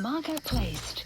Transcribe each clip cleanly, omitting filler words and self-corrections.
Marker placed.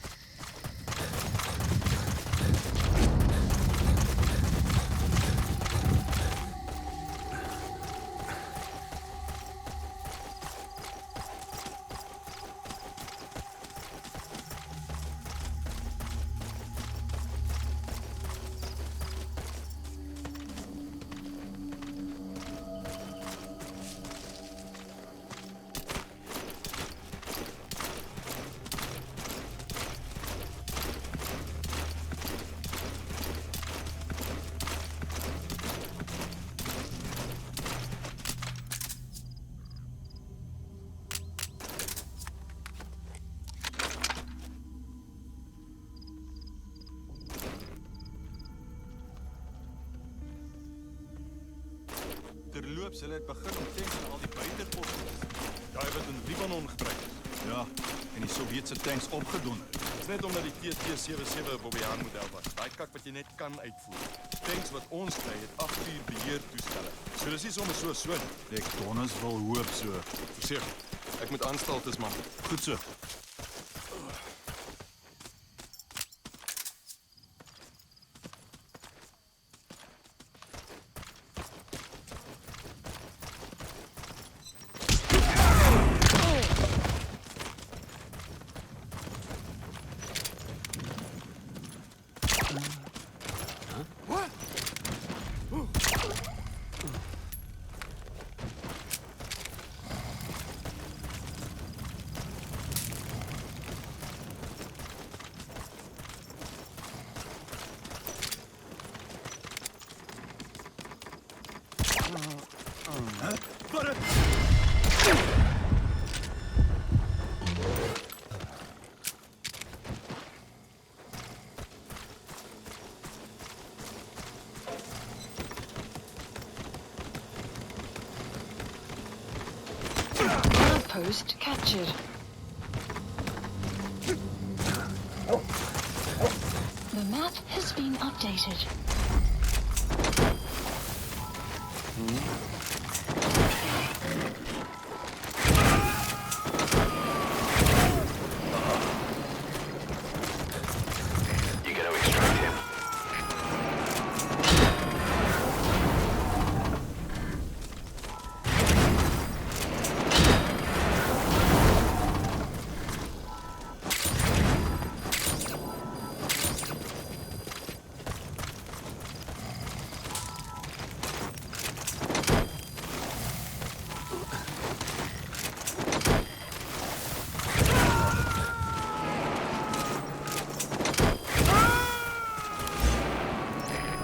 Terloops, hulle het begin om tanks na al die buiteposte. Daai wat in Libanon gebruik is. Ja, en die Sowjetse tanks opgedonder. Dis net omdat die TT-77 Bobbejaanland model was. Daai kak wat jy net kan uitvoer. Tanks wat ons kry het 8 uur beheertoestelle. So dis nie sommer so swin. Ek donnes wil hoop so. Verseker, ek moet aanstaltes man. Goed so. Outpost captured. The map has been updated. You gotta extract him.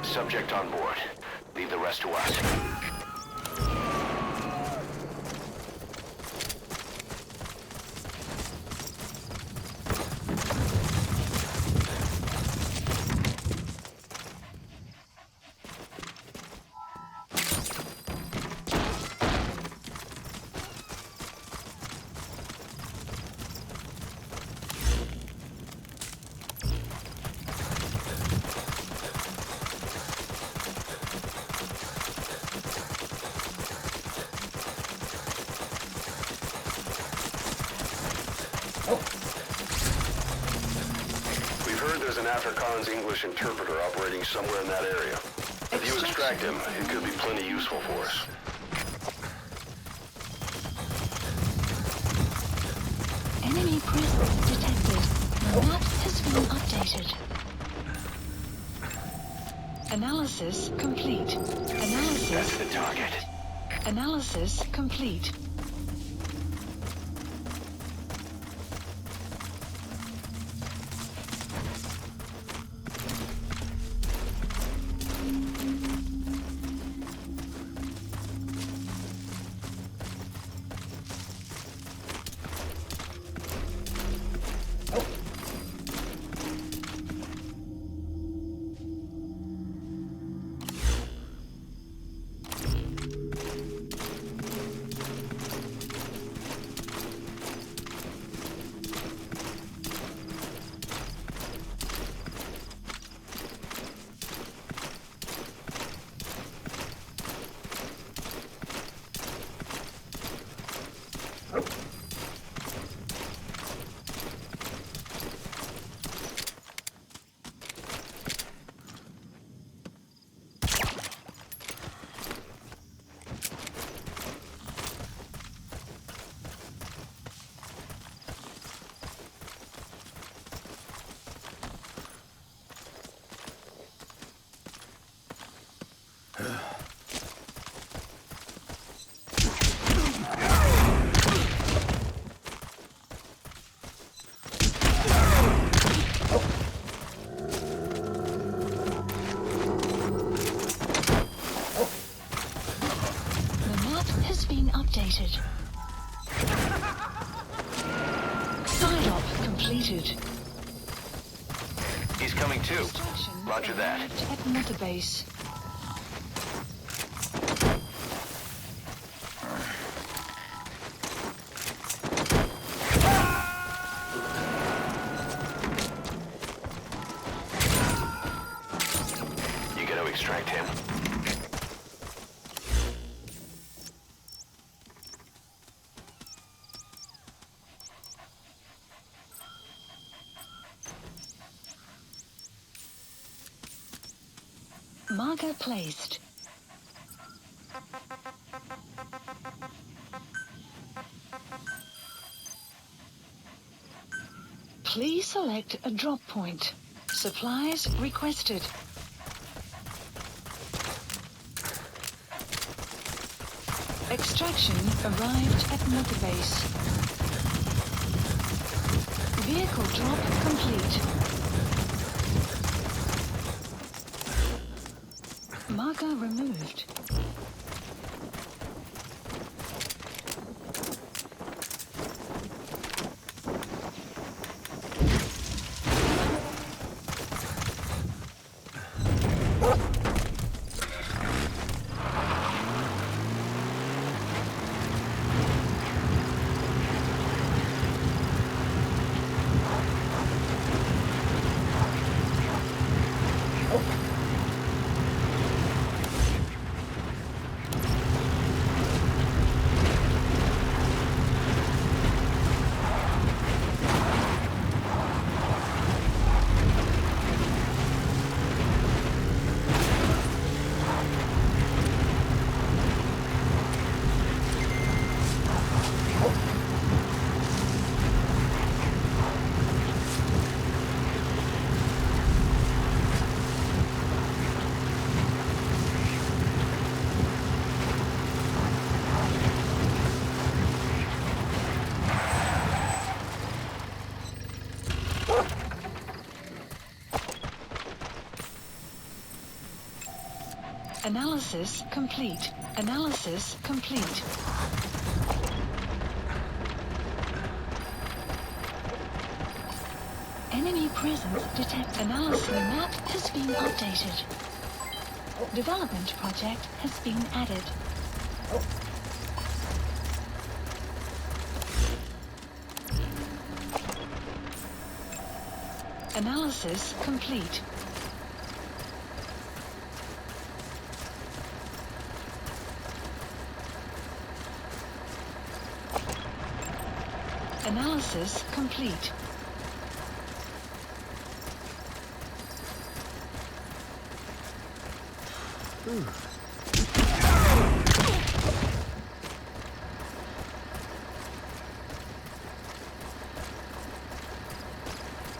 Subject on board. Leave the rest to us. There's an Afrikaans English interpreter operating somewhere in that area. If you extract him, it could be plenty useful for us. Enemy presence detected. The map has been updated. Analysis complete. That's the target. Analysis complete. has been updated. Side-op completed. He's coming too. Extraction Roger that. arrived at Mother Base. You got to extract him. Marker placed. Please select a drop point. Supplies requested. Extraction arrived at Mother Base. Vehicle drop complete. Marker removed. Analysis complete. Analysis complete. Enemy presence detect. Analysis. The map has been updated. Development project has been added. Analysis complete. Analysis complete.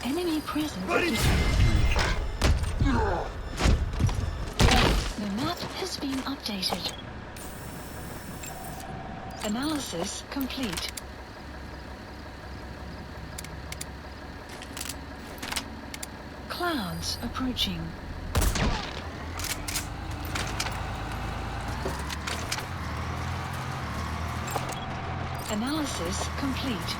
Enemy presence detected. The map has been updated. Analysis complete. Clouds approaching. Analysis complete.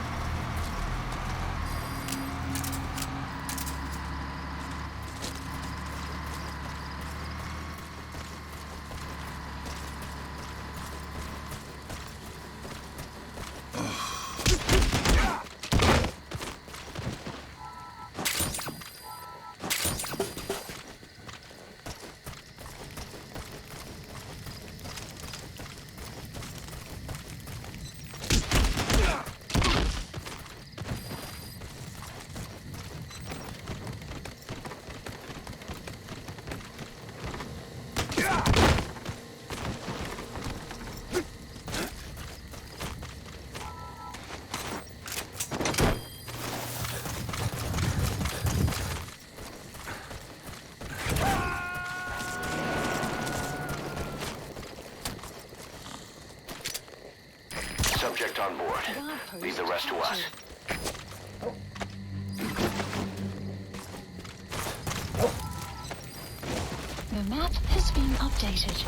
Subject on board. Leave the rest to us. The map has been updated.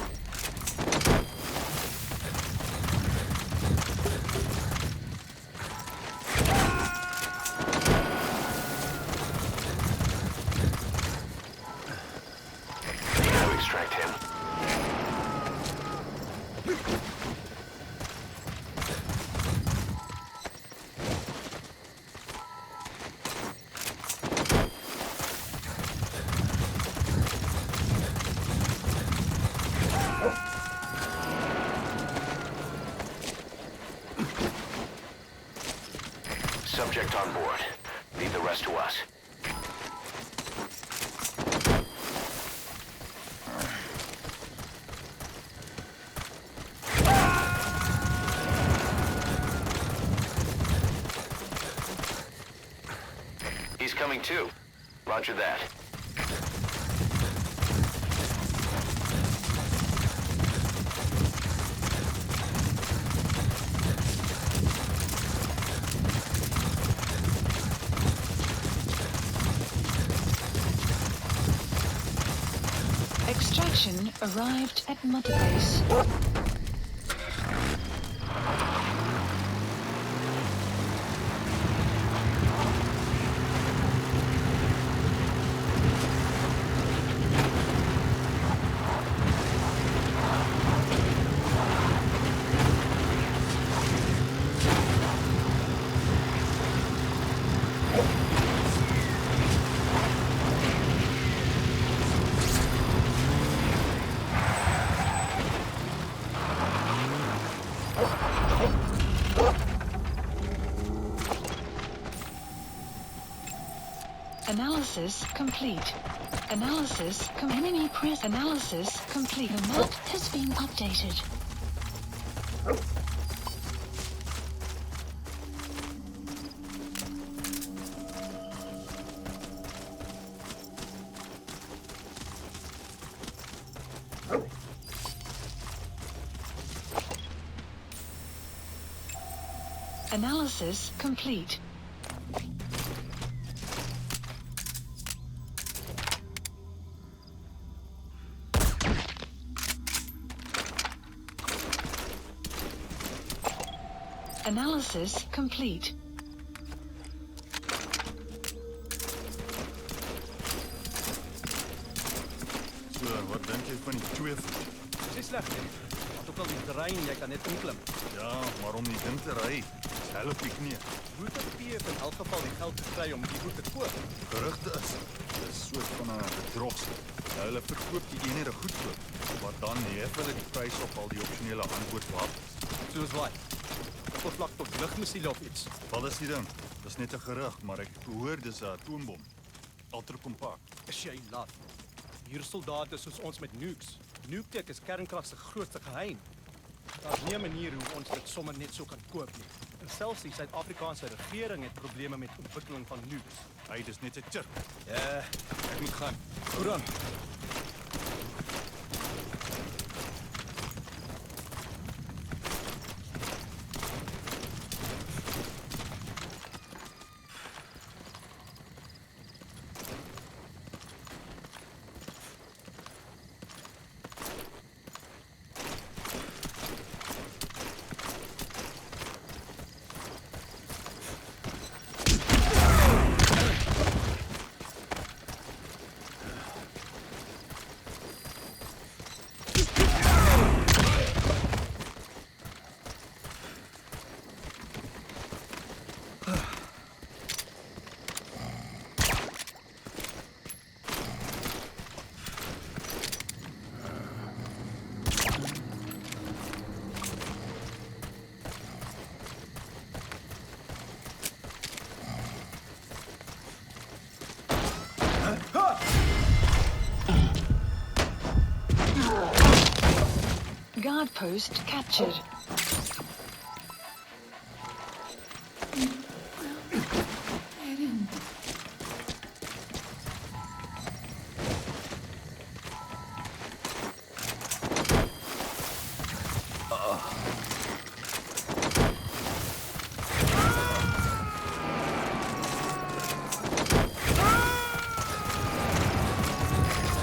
subject on board. Leave the rest to us. He's coming too. Roger that. Extraction arrived at Mother Base. Analysis complete. Analysis enemy press analysis complete. The map has been updated. Analysis complete. Analysis complete. So, wat dink jy van die twee voet? Dis sleg nie. Want ook al die terrein, jy kan net inklim. Ja, maar om die ding te ry, help ek nie. Hoe het P in elk geval die geld gekry om die goed te koop? Gerugte is, dis soort van 'n bedrogster. Hulle verkoop die eenhede goedkoop, wat dan hef hulle die prys op al die opsionele antwoordwapens. Soos wat? Oppervlak tot lugmissiele of iets. Wat is die ding? Dis net 'n gerug, maar ek hoor dis 'n atoombom. Ultra kompakt. Is jy laat? Hier soldate soos ons met nukes. Nuke-tech is kernkrag se grootste geheim. Daar's nie 'n manier hoe ons dit sommer net so kan koop nie. En selfs die Suid-Afrikaanse regering het probleme met ontwikkeling van nukes. Hy dis net 'n chirp. Ja, ek moet gaan. Hoe dan? Guard post captured.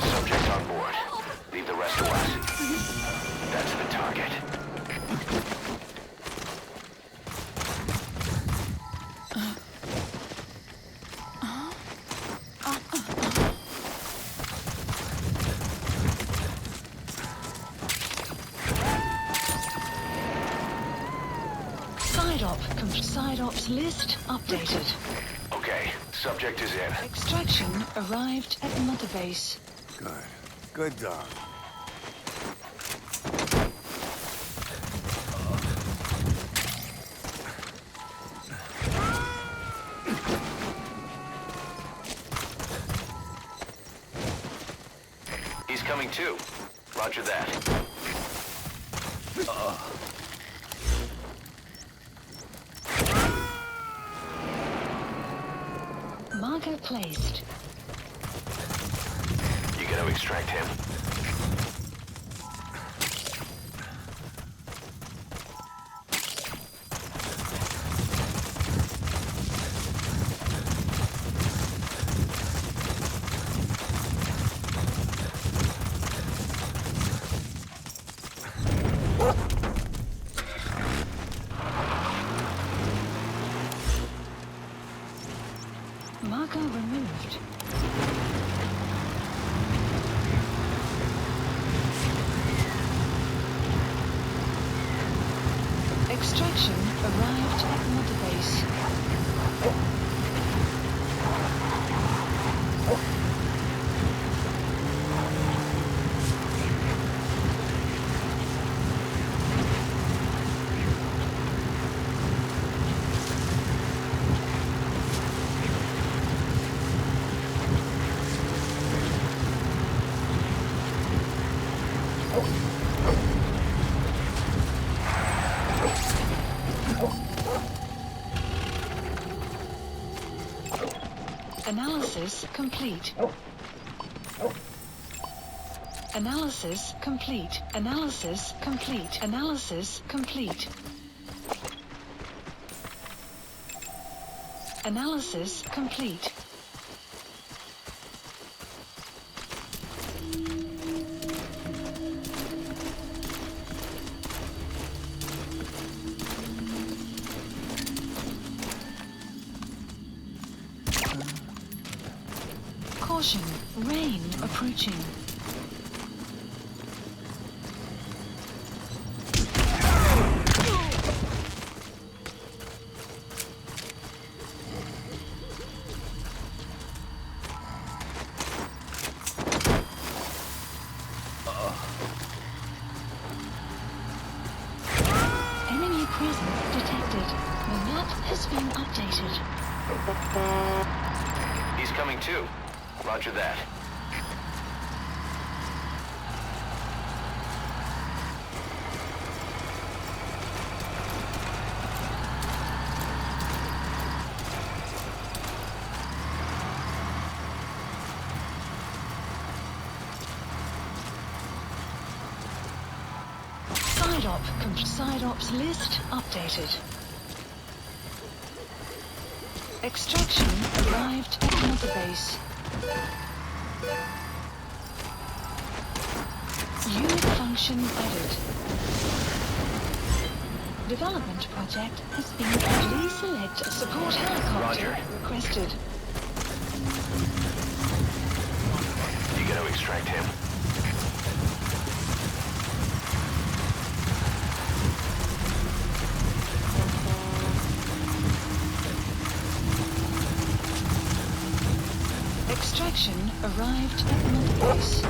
Subject on board. Leave the rest to us. That's the target. Side ops list updated. Okay, subject is in. Extraction arrived at Mother Base. Good. Good dog. coming too. Roger that. Marker placed. You gonna extract him? Marker removed. Extraction arrived at mother base. Analysis complete. Analysis complete. Analysis complete. Analysis complete. Analysis complete. Caution, rain approaching. Enemy presence detected. The map has been updated. He's coming too. Roger that. Side ops list updated. Extraction arrived at mother base. Unit function added. Development project has been added. Please select a support helicopter requested. You gonna extract him? Extraction arrived at mother base.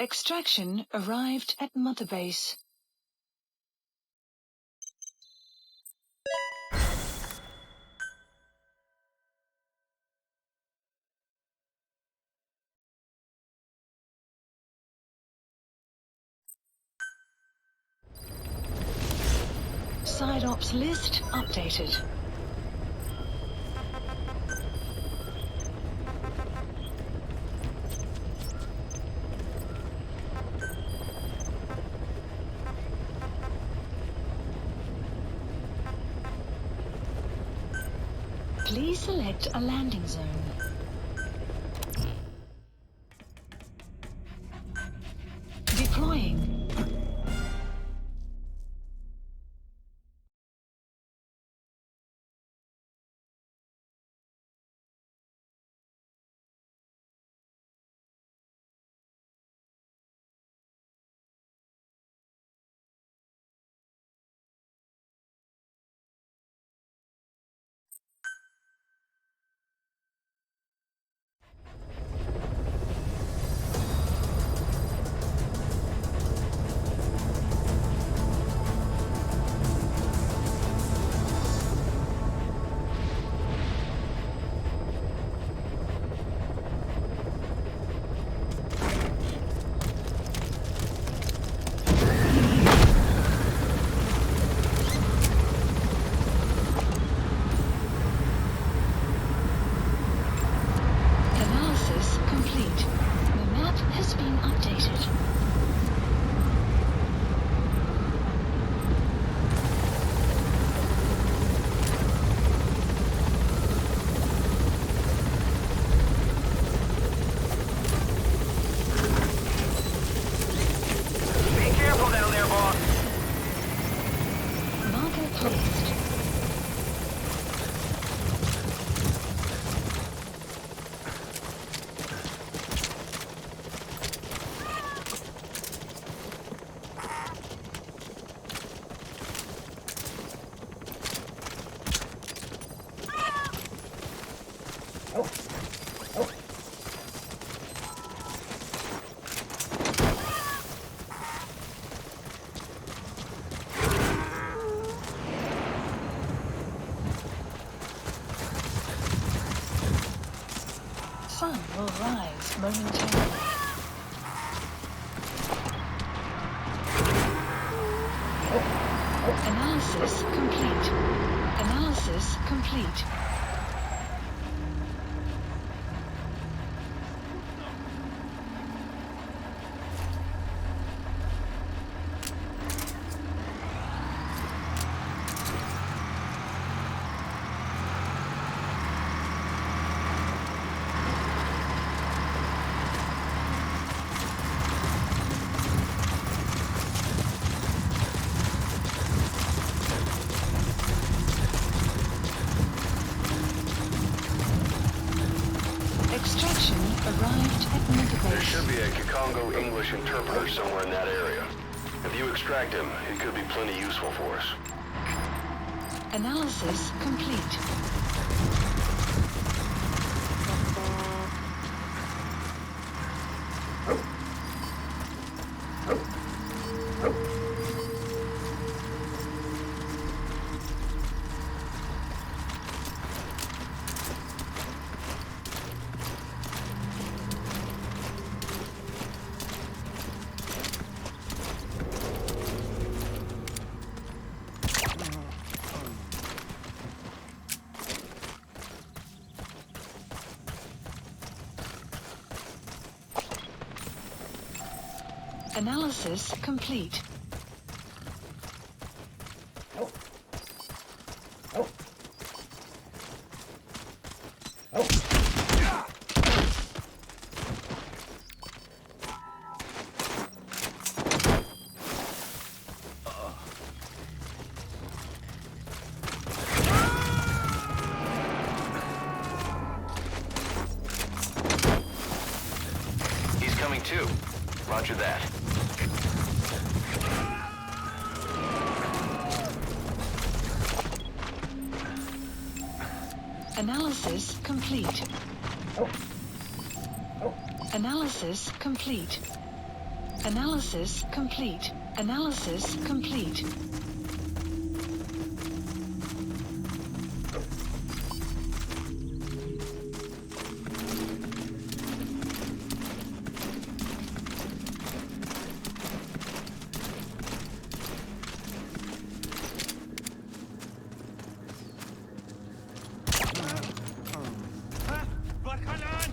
Extraction arrived at Mother Base. Side ops list updated. Please select a landing zone. Deploying. Sun will rise momentarily. Analysis complete. Analysis complete. There should be a Congo English interpreter somewhere in that area. If you extract him, he could be plenty useful for us. Analysis complete. Analysis complete. He's coming too. Roger that. Analysis complete. Analysis complete. Analysis complete. Analysis complete. Wat gaan aan?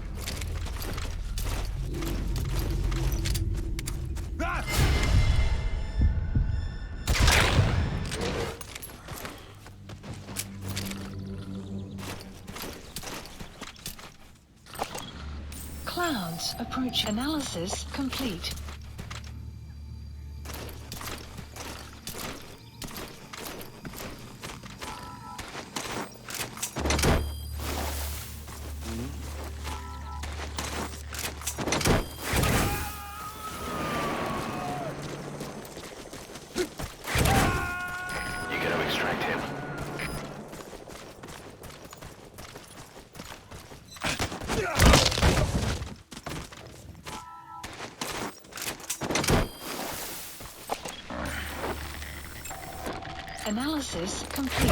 Clouds approach. Analysis complete. You gotta extract him. Analysis complete.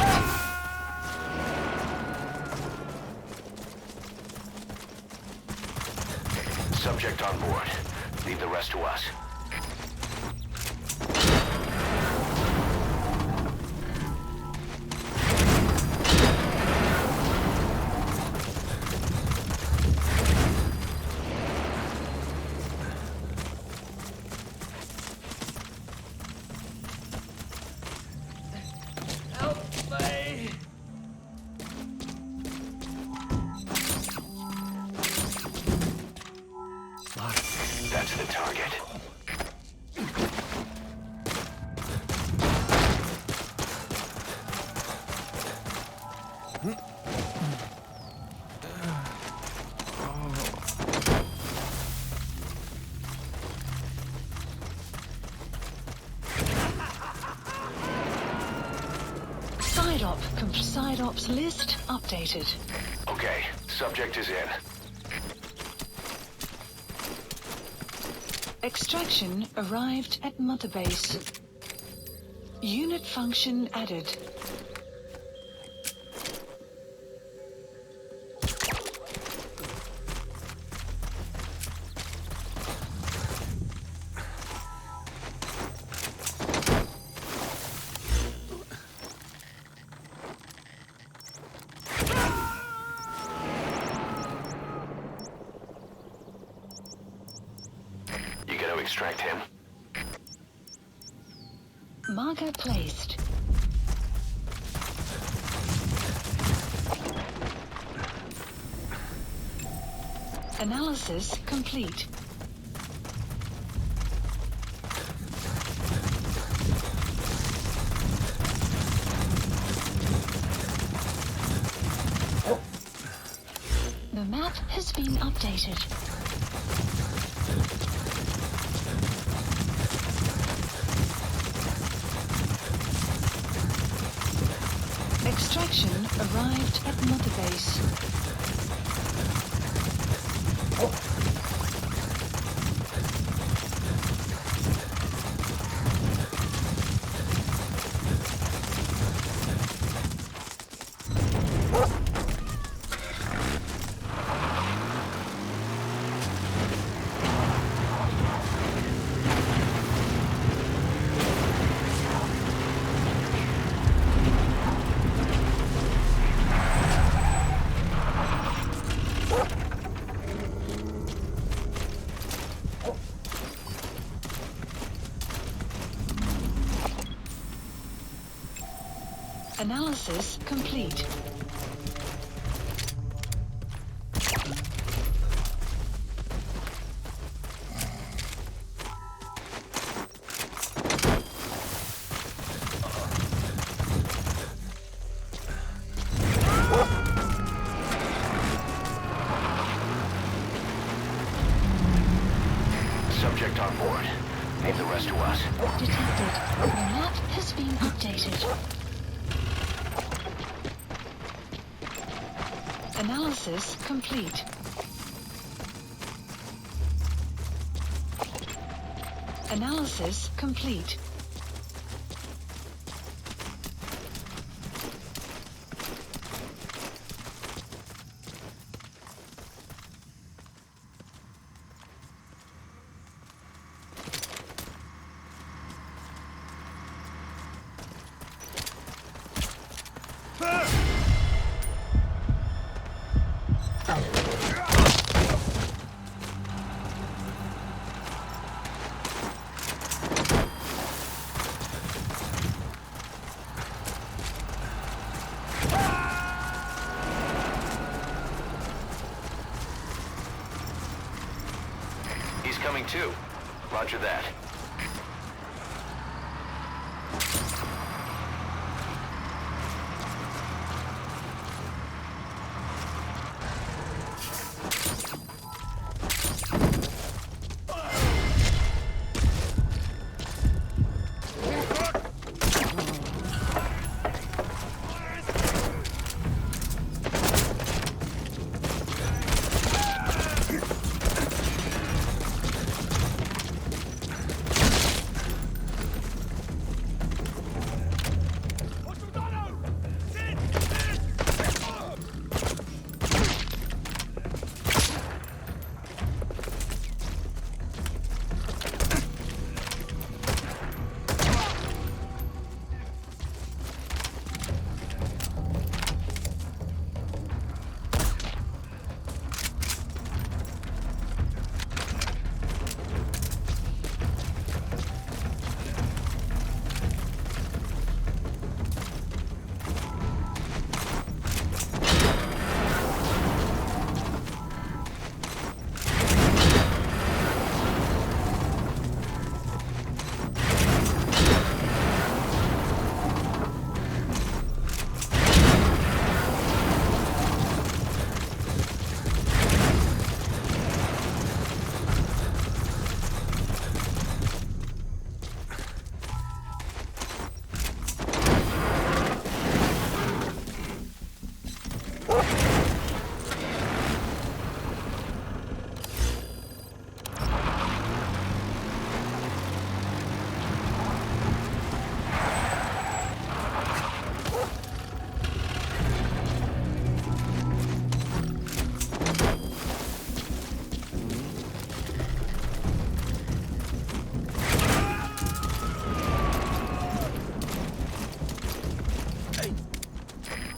Subject on board. Leave the rest to us. That's the target. Side ops list updated. Okay, subject is in. Extraction arrived at Mother Base. Unit function added. You gotta extract him. Marker placed. Analysis complete. The map has been updated. Extraction arrived at Mother Base. Analysis complete. Subject on board. Leave the rest to us. Detected. The map has been updated. Analysis complete. Analysis complete. He's coming too. Roger that.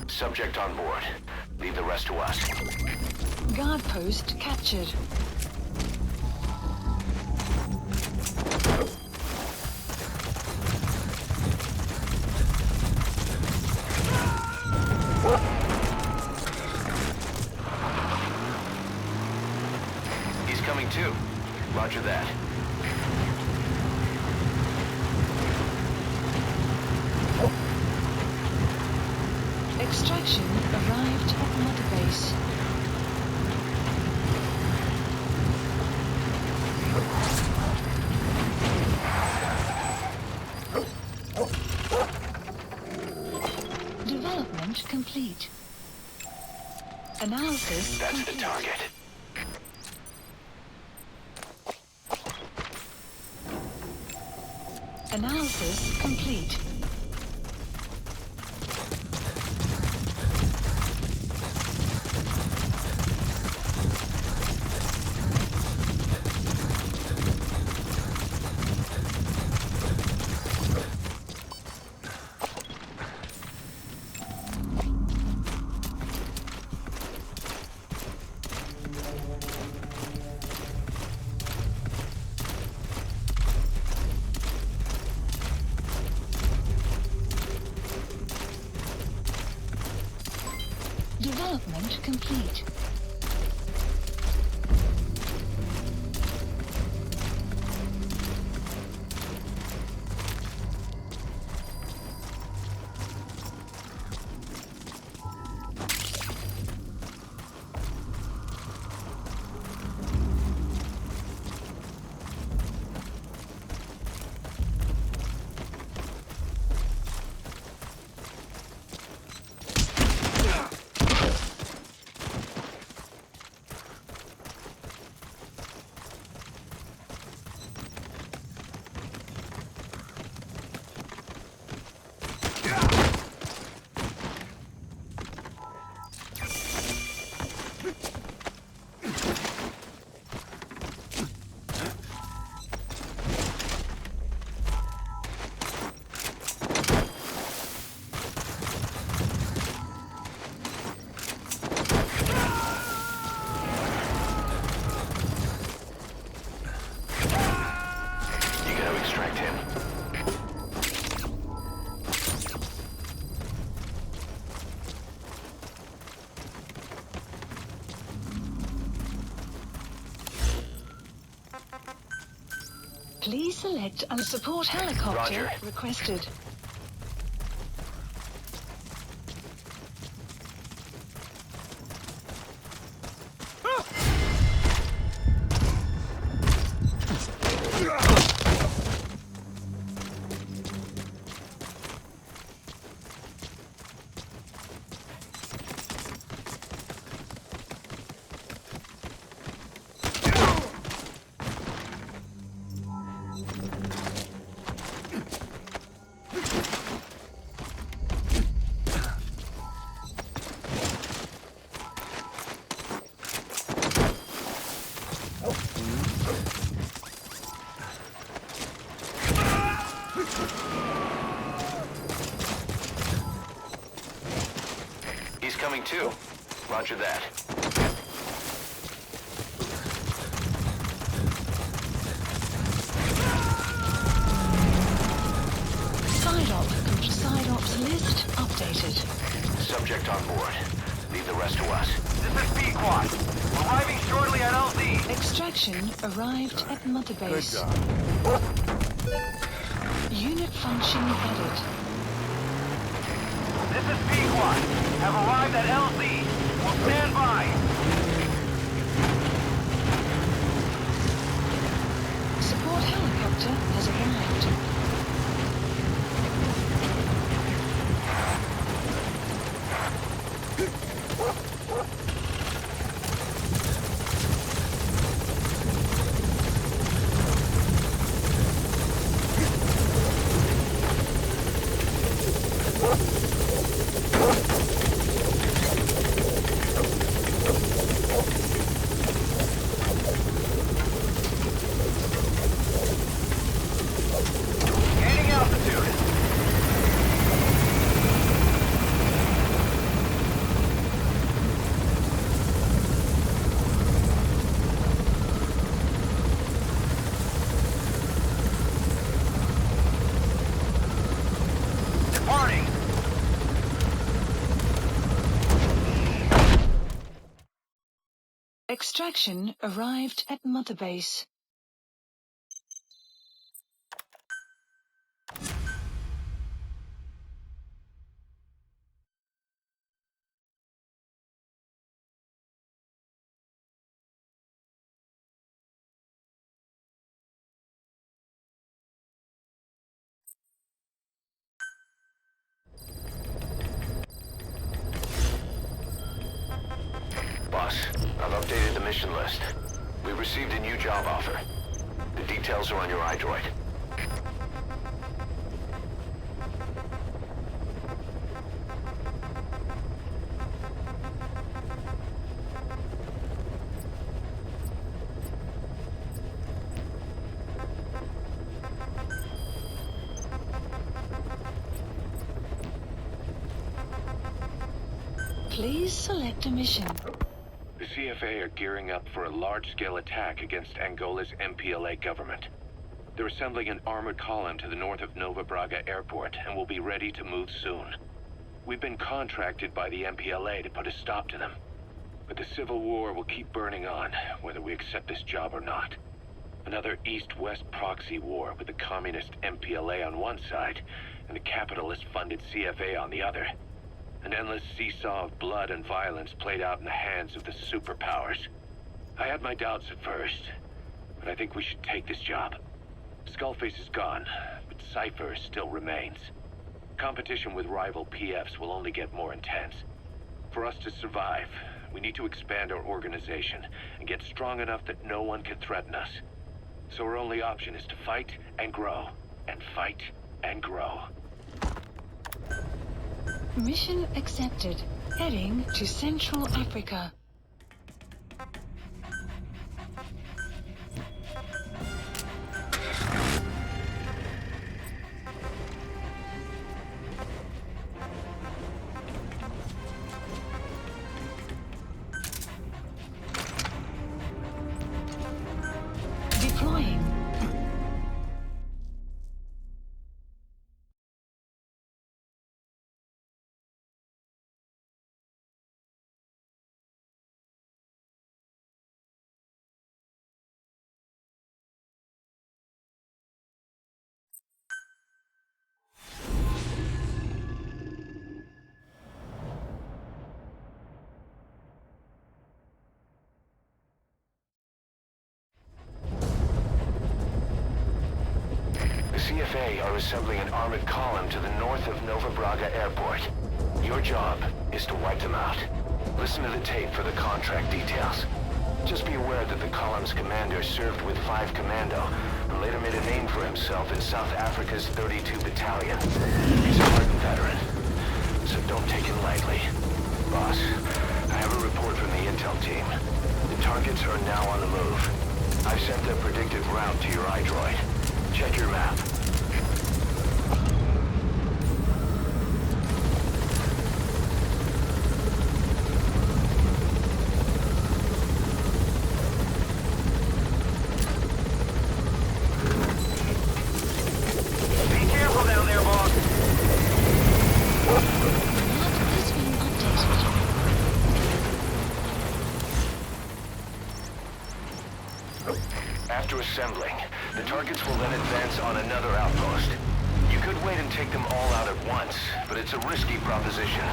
Subject on board. Leave the rest to us. Guard post captured. He's coming too. Roger that. Extraction arrived at Mother Base. Development complete. Analysis That's complete. the target. Analysis complete. Development complete. Please select a support helicopter Roger. requested. He's coming too. Roger that. Side ops list updated. Subject on board. Leave the rest to us. This is B-Quad. Arriving shortly at LZ. Extraction arrived at Mother Good Base. dog. Unit function added. This is B-Quad. Have arrived at LZ. Will stand by. Support helicopter has arrived. Gaining altitude. Departing. Extraction arrived at Mother Base. Boss, I've updated the mission list. We received a new job offer. The details are on your iDroid. Please select a mission. The CFA are gearing up for a large-scale attack against Angola's MPLA government. They're assembling an armored column to the north of Nova Braga Airport and will be ready to move soon. We've been contracted by the MPLA to put a stop to them. But the civil war will keep burning on, whether we accept this job or not. Another East-West proxy war with the communist MPLA on one side and the capitalist-funded CFA on the other. An endless seesaw of blood and violence played out in the hands of the superpowers. I had my doubts at first, but I think we should take this job. Skullface is gone, but Cypher still remains. Competition with rival PFs will only get more intense. For us to survive, we need to expand our organization and get strong enough that no one can threaten us. So our only option is to fight and grow, and fight and grow. Mission accepted. Heading to Central Africa. CFA are assembling an armored column to the north of Nova Braga Airport. Your job is to wipe them out. Listen to the tape for the contract details. Just be aware that the column's commander served with 5 Commando and later made a name for himself in South Africa's 32 Battalion. He's a hardened veteran, so don't take him lightly. Boss, I have a report from the intel team. The targets are now on the move. I've sent their predicted route to your iDroid. Check your map. Be careful down there, boss. Map has been updated. After assembling, the targets will then advance on another outpost. You could wait and take them all out at once, but it's a risky proposition.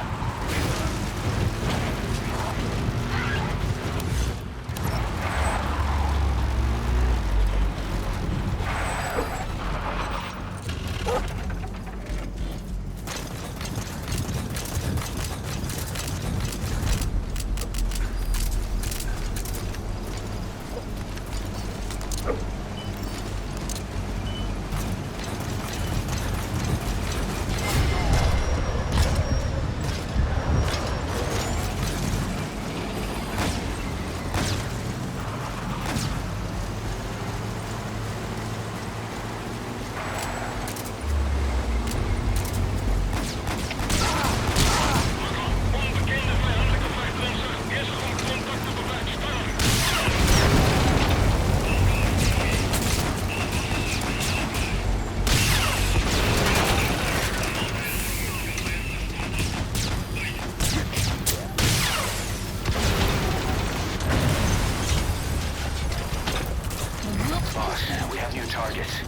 Boss, we have new targets.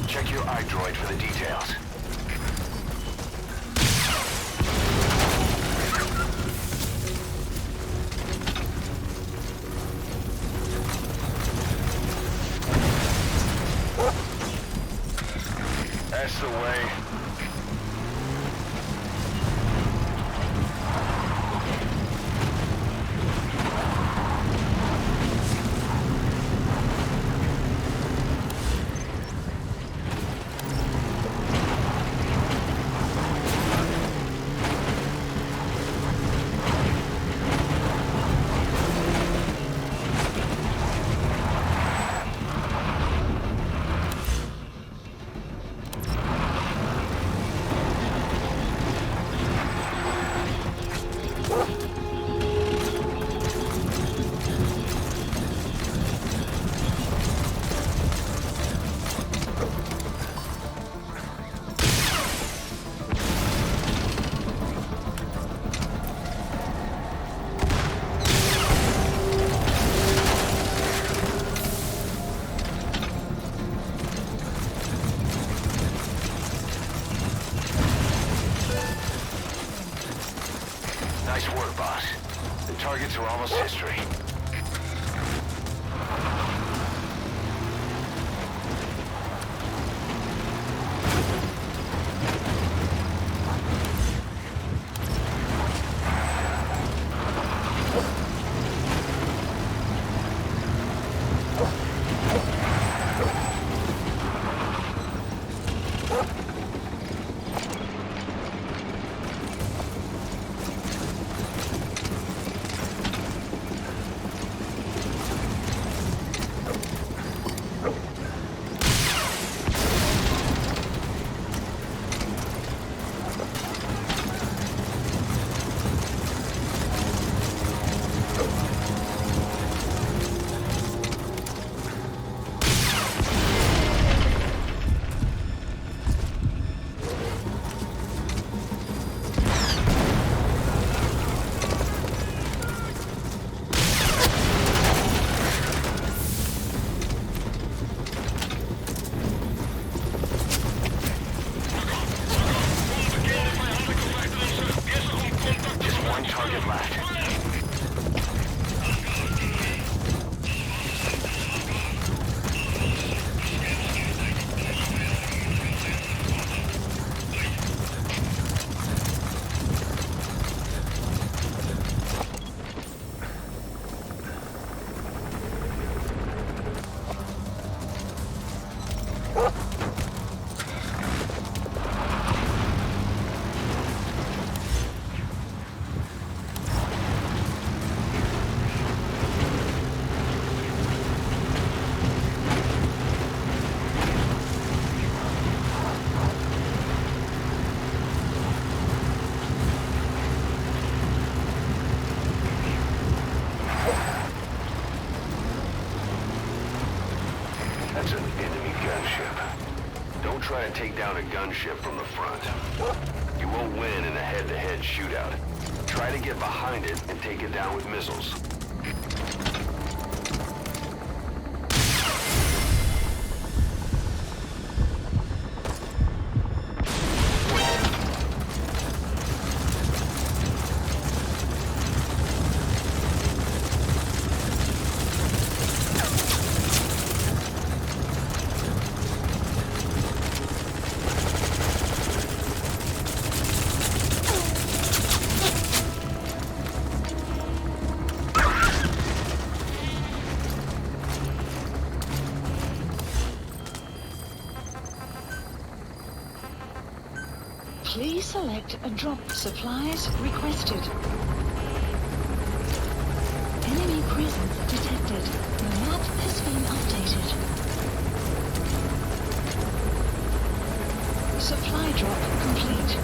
Check your iDroid for the details. That's the way. Nice work, boss. The targets are almost history. try to take down a gunship from the front. You won't win in a head-to-head shootout. Try to get behind it and take it down with missiles. Please select a drop supplies requested. Enemy presence detected. The map has been updated. Supply drop complete.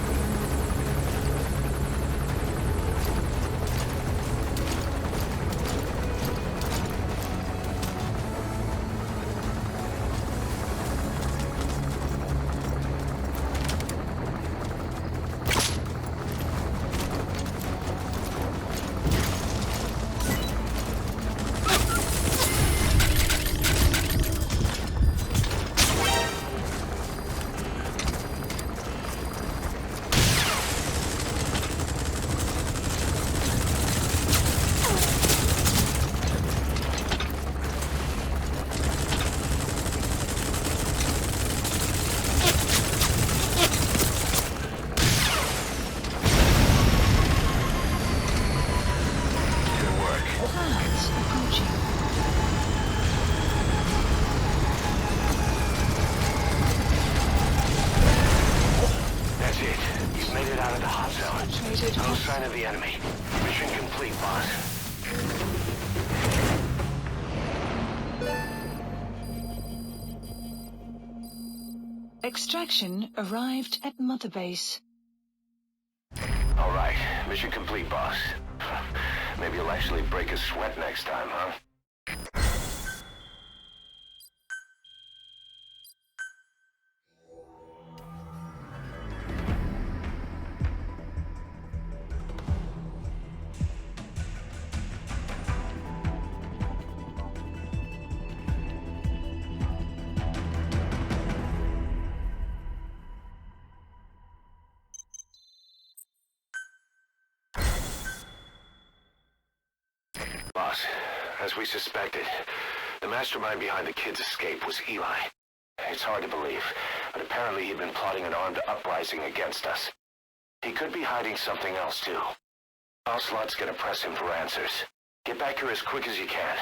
No sign of the enemy. Mission complete, boss. Extraction arrived at Mother Base. All right, mission complete, boss. Maybe you'll actually break a sweat next time, huh? Boss, as we suspected, the mastermind behind the kid's escape was Eli. It's hard to believe, but apparently he'd been plotting an armed uprising against us. He could be hiding something else, too. Ocelot's gonna press him for answers. Get back here as quick as you can.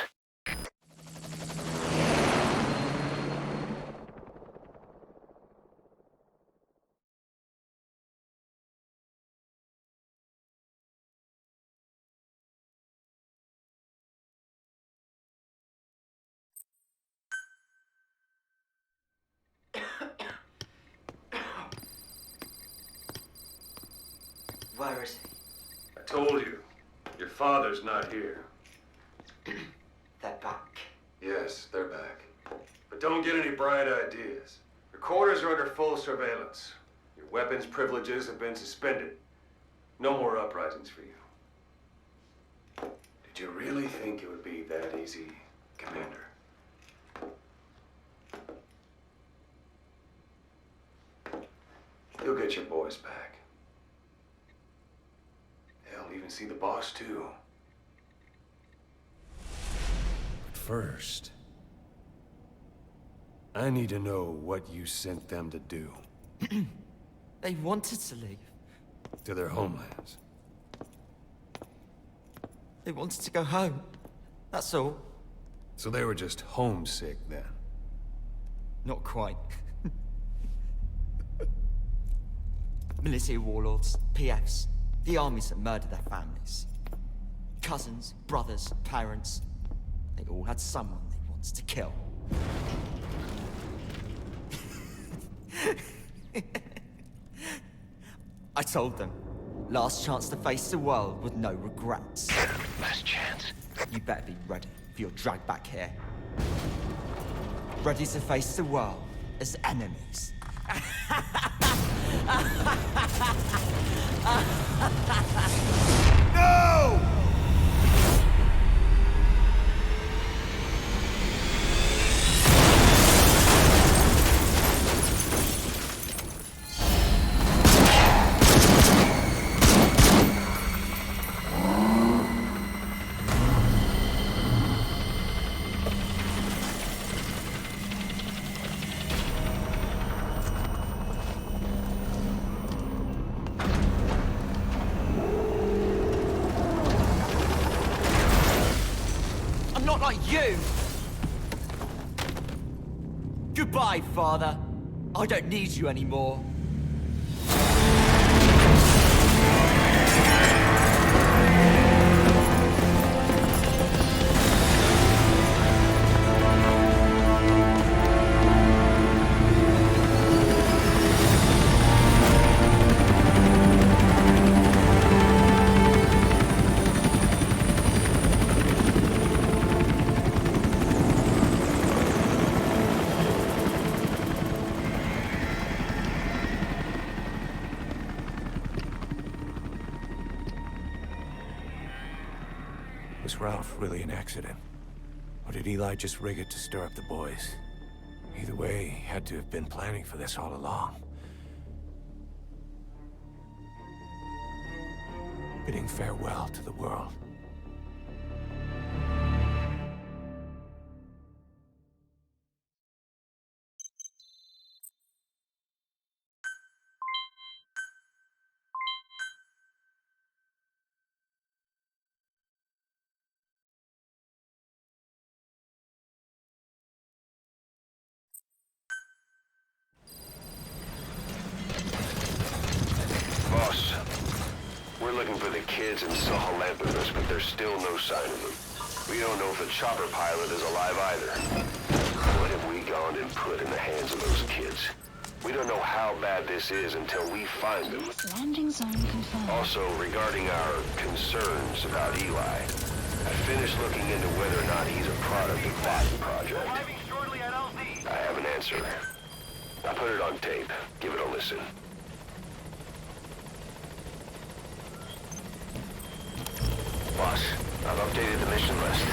Where is I told you. Your father's not here. he? They're back. Yes, they're back. But don't get any bright ideas. Your quarters are under full surveillance. Your weapons privileges have been suspended. No more uprisings for you. Did you really think it would be that easy, Commander? You'll get your boys back. Hell, even see the boss, too. But first, I need to know what you sent them to do. They wanted to leave. To their homelands. They wanted to go home. That's all. So they were just homesick, then? Not quite. Military warlords, PFs, the armies that murdered their families. Cousins, brothers, parents. They all had someone they wanted to kill. I told them, last chance to face the world with no regrets. Last chance. You better be ready for your drag back here. Ready to face the world as enemies. No! I'm not like you! Goodbye, Father. I don't need you anymore. Was Ralph really an accident? Or did Eli just rig it to stir up the boys? Either way, he had to have been planning for this all along. Bidding farewell to the world. Boss, we're looking for the kids in Sahalanthropus, but there's still no sign of them. We don't know if the chopper pilot is alive either. What have we gone and put in the hands of those kids? We don't know how bad this is until we find them. Landing zone confirmed. Also, regarding our concerns about Eli, I finished looking into whether or not he's a product of that project. Arriving shortly at LZ. I have an answer. I put it on tape. Give it a listen. Boss, I've updated the mission list.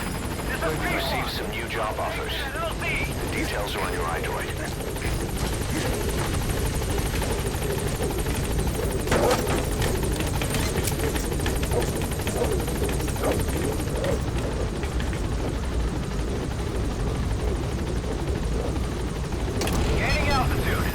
We've received some new job offers. The details are on your iDroid. Gaining altitude.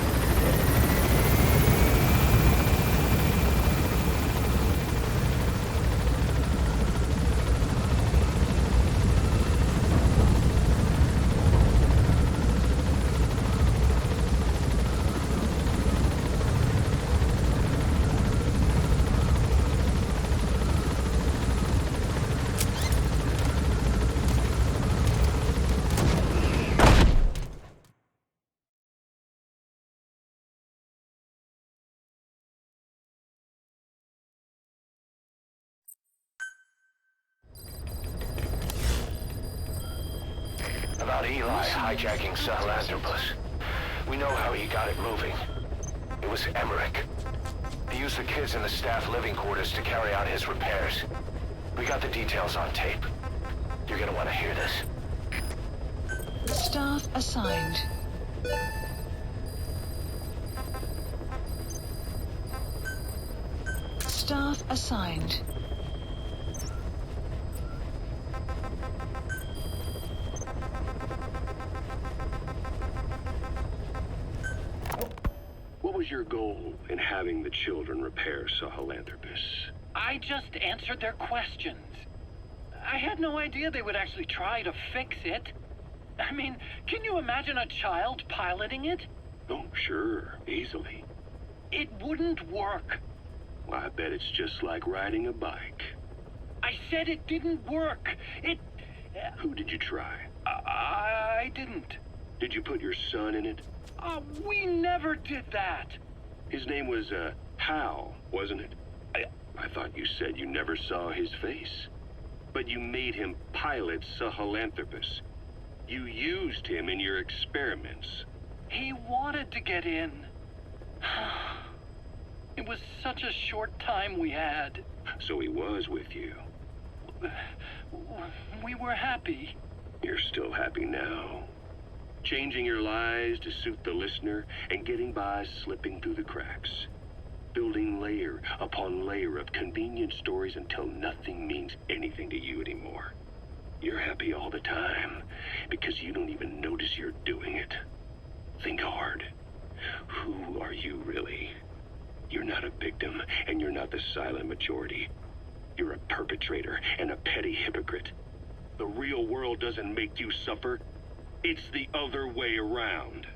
About Eli hijacking Sahalanthropus. We know how he got it moving. It was Emmerich. He used the kids in the staff living quarters to carry out his repairs. We got the details on tape. You're gonna want to hear this. Staff assigned. Staff assigned. What was your goal in having the children repair Sahalanthropus? I just answered their questions. I had no idea they would actually try to fix it. I mean, can you imagine a child piloting it? Oh, sure. Easily. It wouldn't work. Well, I bet it's just like riding a bike. I said it didn't work. Who did you try? I didn't. Did you put your son in it? We never did that. His name was, Hal, wasn't it? I thought you said you never saw his face. But you made him pilot Sahalanthropus. You used him in your experiments. He wanted to get in. It was such a short time we had. So he was with you. We were happy. You're still happy now. Changing your lies to suit the listener and getting by slipping through the cracks. Building layer upon layer of convenient stories until nothing means anything to you anymore. You're happy all the time because you don't even notice you're doing it. Think hard. Who are you really? You're not a victim, and you're not the silent majority. You're a perpetrator and a petty hypocrite. The real world doesn't make you suffer. It's the other way around.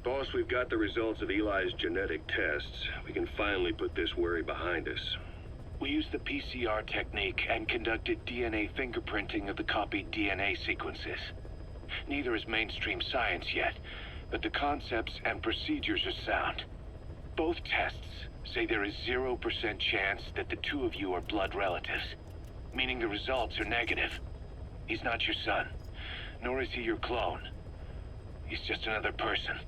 Boss, we've got the results of Eli's genetic tests. We can finally put this worry behind us. We used the PCR technique and conducted DNA fingerprinting of the copied DNA sequences. Neither is mainstream science yet, but the concepts and procedures are sound. Both tests say there is 0% chance that the two of you are blood relatives, meaning the results are negative. He's not your son, nor is he your clone. He's just another person.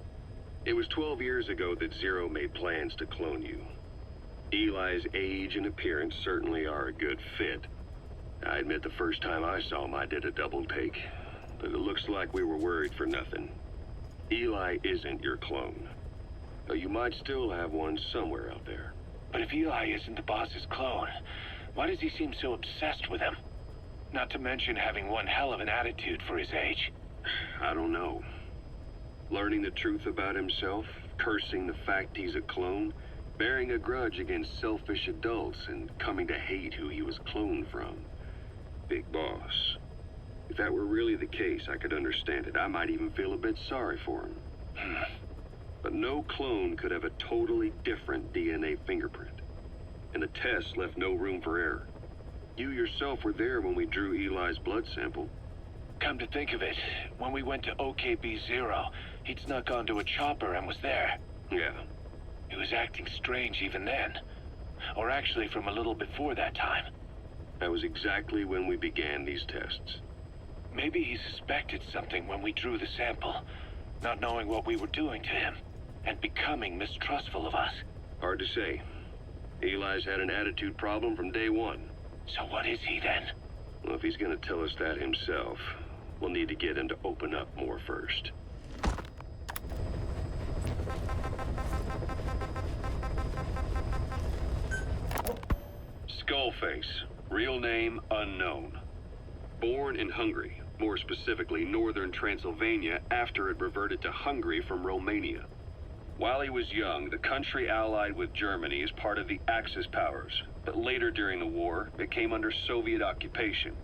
It was 12 years ago that Zero made plans to clone you. Eli's age and appearance certainly are a good fit. I admit the first time I saw him, I did a double take. But it looks like we were worried for nothing. Eli isn't your clone. Though you might still have one somewhere out there. But if Eli isn't the boss's clone, why does he seem so obsessed with him? Not to mention having one hell of an attitude for his age. I don't know. Learning the truth about himself, cursing the fact he's a clone, bearing a grudge against selfish adults, and coming to hate who he was cloned from. Big boss. If that were really the case, I could understand it. I might even feel a bit sorry for him. But no clone could have a totally different DNA fingerprint. And the test left no room for error. You yourself were there when we drew Eli's blood sample. Come to think of it, when we went to OKB-0, he'd snuck onto a chopper and was there. Yeah. He was acting strange even then. Or actually from a little before that time. That was exactly when we began these tests. Maybe he suspected something when we drew the sample, not knowing what we were doing to him, and becoming mistrustful of us. Hard to say. Eli's had an attitude problem from day one. So what is he then? Well, if he's gonna tell us that himself, we'll need to get him to open up more first. Skullface, real name unknown. Born in Hungary, more specifically northern Transylvania, after it reverted to Hungary from Romania. While he was young, the country allied with Germany as part of the Axis powers, but later during the war, it came under Soviet occupation.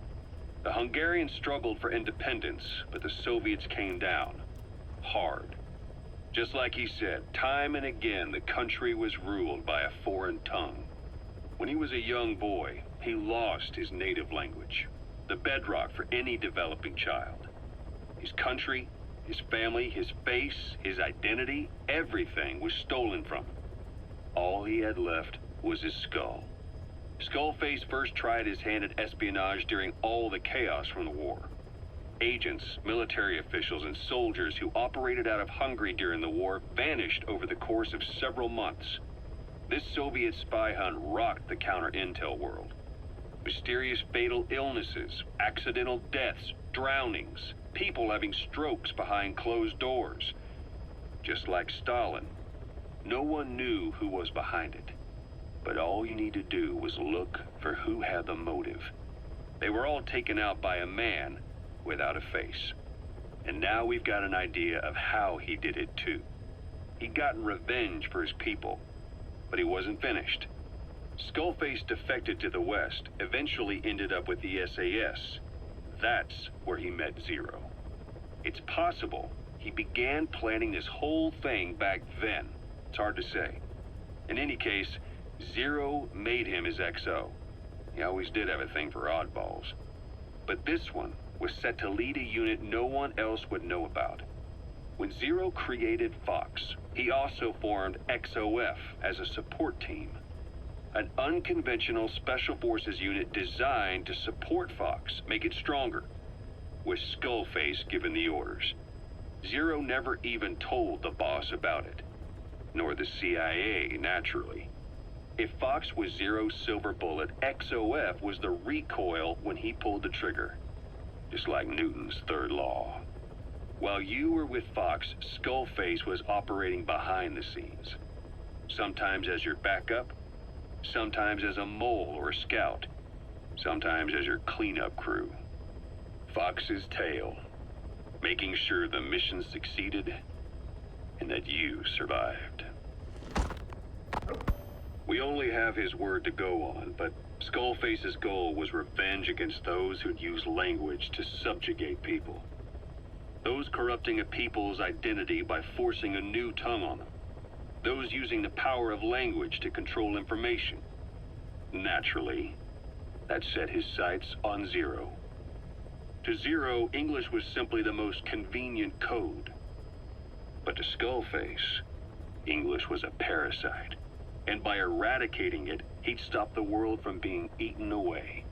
The Hungarians struggled for independence, but the Soviets came down. Hard. Just like he said, time and again the country was ruled by a foreign tongue. When he was a young boy, he lost his native language, the bedrock for any developing child. His country, his family, his face, his identity, everything was stolen from him. All he had left was his skull. Skullface first tried his hand at espionage during all the chaos from the war. Agents, military officials, and soldiers who operated out of Hungary during the war vanished over the course of several months. This Soviet spy hunt rocked the counter-intel world. Mysterious fatal illnesses, accidental deaths, drownings, people having strokes behind closed doors. Just like Stalin, no one knew who was behind it. But all you need to do was look for who had the motive. They were all taken out by a man without a face. And now we've got an idea of how he did it too. He'd gotten revenge for his people, but he wasn't finished. Skullface defected to the West, eventually ended up with the SAS. That's where he met Zero. It's possible he began planning this whole thing back then. It's hard to say. In any case, Zero made him his XO. He always did have a thing for oddballs. But this one was set to lead a unit no one else would know about. When Zero created Fox, he also formed XOF as a support team. An unconventional special forces unit designed to support Fox, make it stronger. with Skullface giving the orders. Zero never even told the boss about it. Nor the CIA, naturally. If Fox was Zero's silver bullet, XOF was the recoil when he pulled the trigger. Just like Newton's third law. While you were with Fox, Skullface was operating behind the scenes. Sometimes as your backup, sometimes as a mole or a scout, sometimes as your cleanup crew. Fox's tail, making sure the mission succeeded and that you survived. We only have his word to go on, but Skullface's goal was revenge against those who'd use language to subjugate people. Those corrupting a people's identity by forcing a new tongue on them. Those using the power of language to control information. Naturally, that set his sights on Zero. To Zero, English was simply the most convenient code. But to Skullface, English was a parasite. And by eradicating it, he'd stop the world from being eaten away.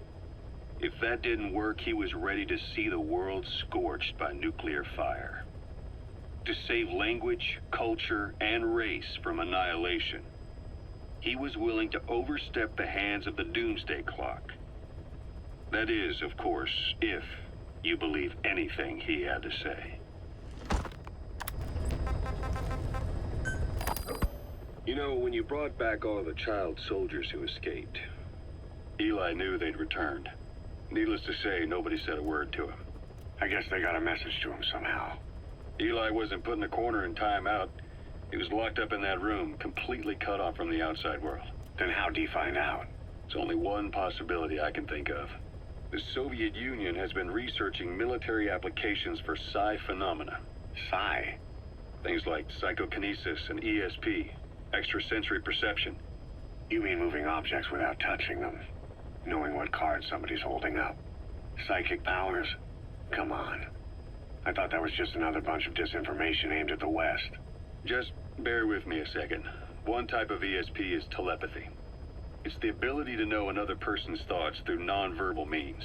If that didn't work, he was ready to see the world scorched by nuclear fire. To save language, culture, and race from annihilation, he was willing to overstep the hands of the doomsday clock. That is, of course, if you believe anything he had to say. You know, when you brought back all of the child soldiers who escaped, Eli knew they'd returned. Needless to say, nobody said a word to him. I guess they got a message to him somehow. Eli wasn't put in a corner in timeout. He was locked up in that room, completely cut off from the outside world. Then how'd he find out? It's only one possibility I can think of. The Soviet Union has been researching military applications for psi phenomena. Psi? Things like psychokinesis and ESP, extrasensory perception. You mean moving objects without touching them? Knowing what card somebody's holding up? Psychic powers? Come on. I thought that was just another bunch of disinformation aimed at the West. Just bear with me a second. One type of ESP is telepathy. It's the ability to know another person's thoughts through nonverbal means.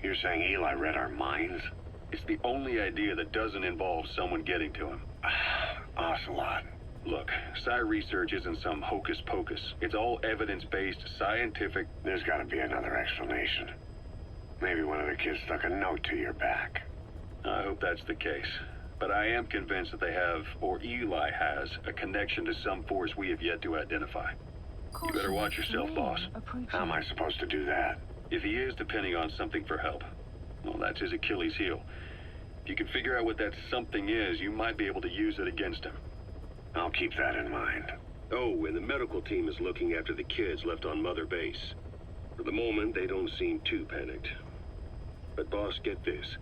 You're saying Eli read our minds? It's the only idea that doesn't involve someone getting to him. Ocelot. Look, psi research isn't some hocus pocus. It's all evidence-based, scientific... There's gotta be another explanation. Maybe one of the kids stuck a note to your back. I hope that's the case. But I am convinced that they have, or Eli has, a connection to some force we have yet to identify. You better watch yourself, boss. How am I supposed to do that? If he is depending on something for help, well, that's his Achilles heel. If you can figure out what that something is, you might be able to use it against him. I'll keep that in mind. Oh, and the medical team is looking after the kids left on Mother Base. For the moment, they don't seem too panicked. But boss, get this.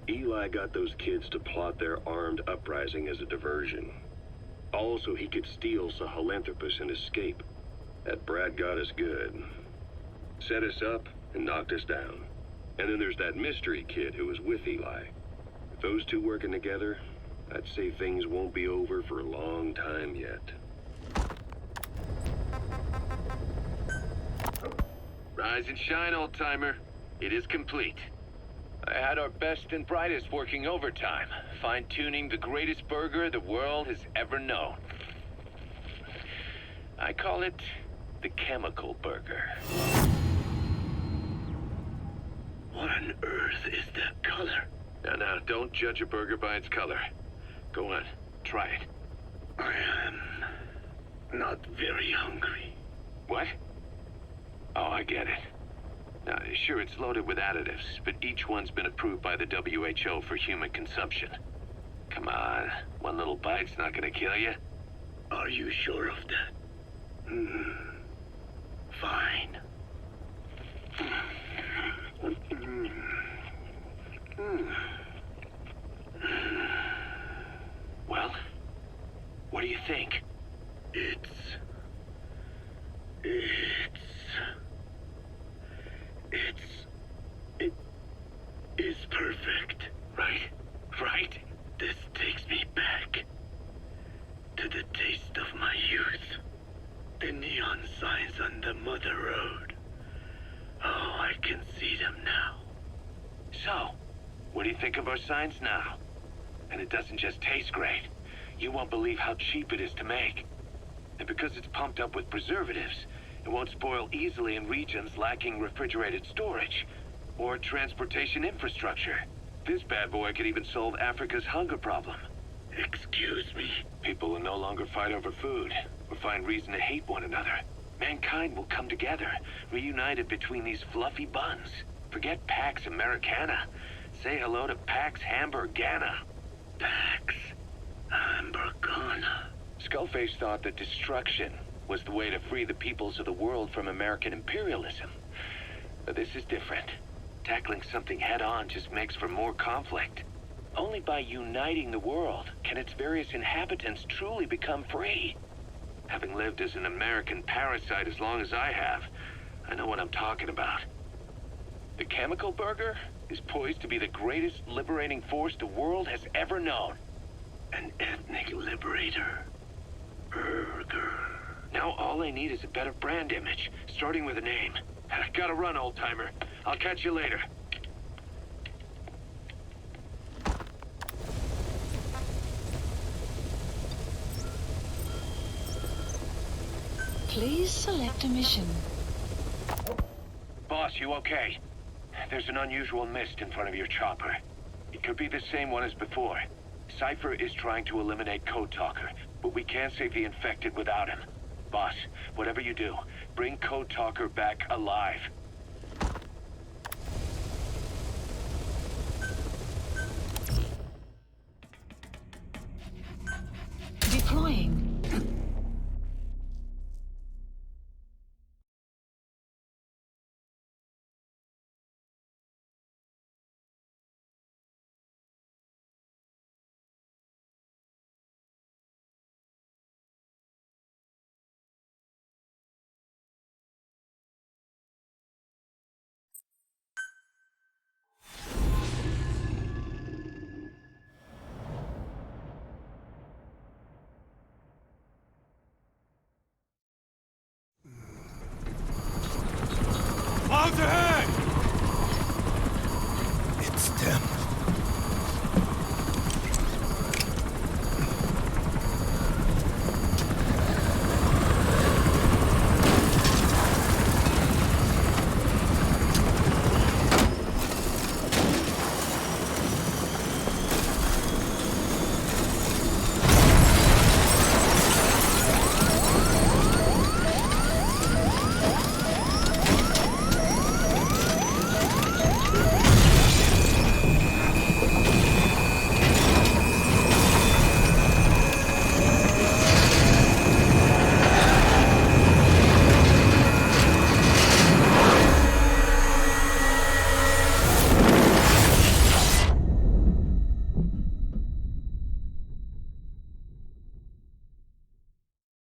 Eli got those kids to plot their armed uprising as a diversion. Also, he could steal Sahelanthropus and escape. That brat got us good. Set us up and knocked us down. And then there's that mystery kid who was with Eli. With those two working together, I'd say things won't be over for a long time yet. Rise and shine, old-timer. It is complete. I had our best and brightest working overtime, fine-tuning the greatest burger the world has ever known. I call it the chemical burger. What on earth is that color? Now, don't judge a burger by its color. Go on, try it. I am not very hungry. What? Oh, I get it. Now, sure, it's loaded with additives, but each one's been approved by the WHO for human consumption. Come on, one little bite's not gonna kill you. Are you sure of that? Fine. Well, what do you think? It is perfect. Right? This takes me back to the taste of my youth. The neon signs on the Mother Road. Oh, I can see them now. So, what do you think think of our signs now. And it doesn't just taste great. You won't believe how cheap it is to make. And because it's pumped up with preservatives, it won't spoil easily in regions lacking refrigerated storage or transportation infrastructure. This bad boy could even solve Africa's hunger problem. Excuse me. People will no longer fight over food or find reason to hate one another. Mankind will come together, reunited between these fluffy buns. Forget Pax Americana. Say hello to Pax Hamburgana. Pax Hamburgana. Skullface thought that destruction was the way to free the peoples of the world from American imperialism. But this is different. Tackling something head-on just makes for more conflict. Only by uniting the world can its various inhabitants truly become free. Having lived as an American parasite as long as I have, I know what I'm talking about. The chemical burger is poised to be the greatest liberating force the world has ever known. An ethnic liberator. Burger. Now all I need is a better brand image, starting with a name. Gotta run, old-timer. I'll catch you later. Please select a mission. Boss, you okay? There's an unusual mist in front of your chopper. It could be the same one as before. Cypher is trying to eliminate Code Talker, but we can't save the infected without him. Boss, whatever you do, bring Code Talker back alive. Deploying